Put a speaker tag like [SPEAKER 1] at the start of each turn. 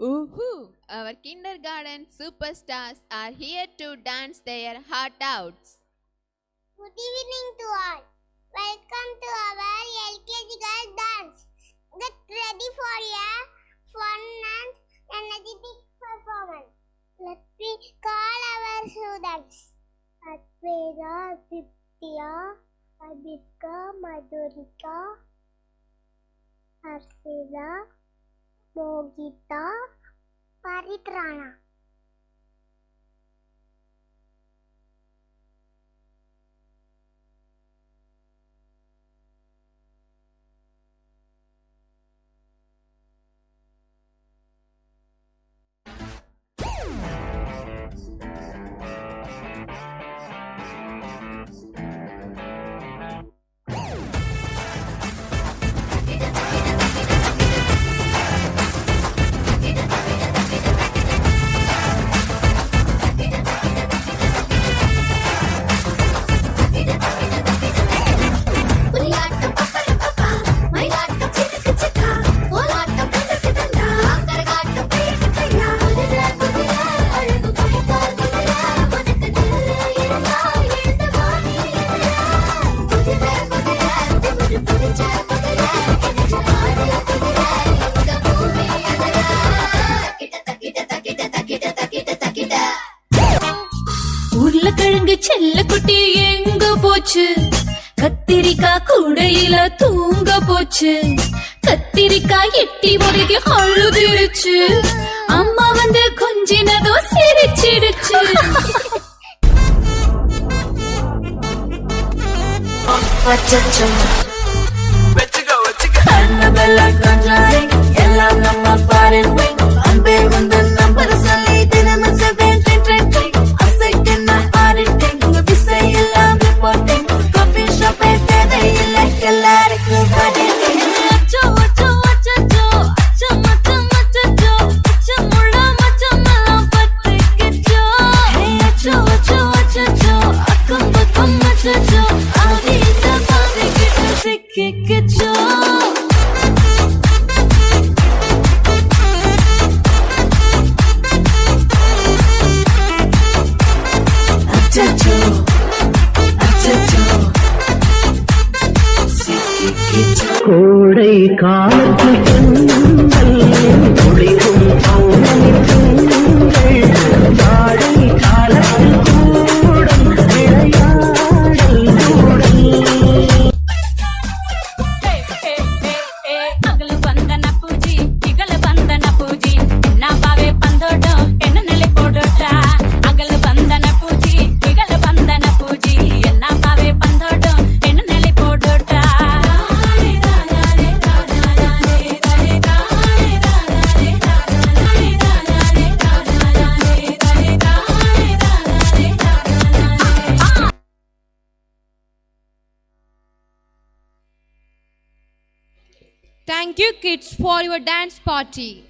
[SPEAKER 1] Woohoo! Our kindergarten superstars are here to dance their heart out.
[SPEAKER 2] Good evening to all. Welcome to our LKG girl dance. Get ready for a fun and energetic performance. Let me call our students. Adveda, Ditya, Abhika, Madhurika, Harsila, Mogita, Paritrana.
[SPEAKER 3] உருளைக்கிழங்கு செல்ல குட்டி எங்க போச்சு? கத்திரிக்காய் கூடையில தூங்க போச்சு. கத்திரிக்காய் எட்டி முறைக்கு அழுதுருச்சு. அம்மா வந்து கொஞ்சினதோ சிரிச்சிடுச்சு. எல்லாம் நம்ம பாரு அன்பே வந்து நம்பர் சொல்லி தினமும்
[SPEAKER 4] கோடை காலத்தில் குளிரும் வாழை காலத்தில் கூடம் விளையாடல்
[SPEAKER 3] அகಲು ಬಂದನ ಪೂಜಿ ಇಗಲು ಬಂದನ ಪೂಜಿ ನಾವೇ ಬಂದೋಡು ಎನ್ನ ನೆಲೆ ಕೊಡೋಟ ಅಗಲು ಬಂದನ ಪೂಜಿ ಇಗಲು ಬಂದನ ಪೂಜಿ ನಾವೇ ಬಂದೋಡು ಎನ್ನ ನೆಲೆ ಕೊಡೋಟ
[SPEAKER 1] Thank you, kids, for your dance party.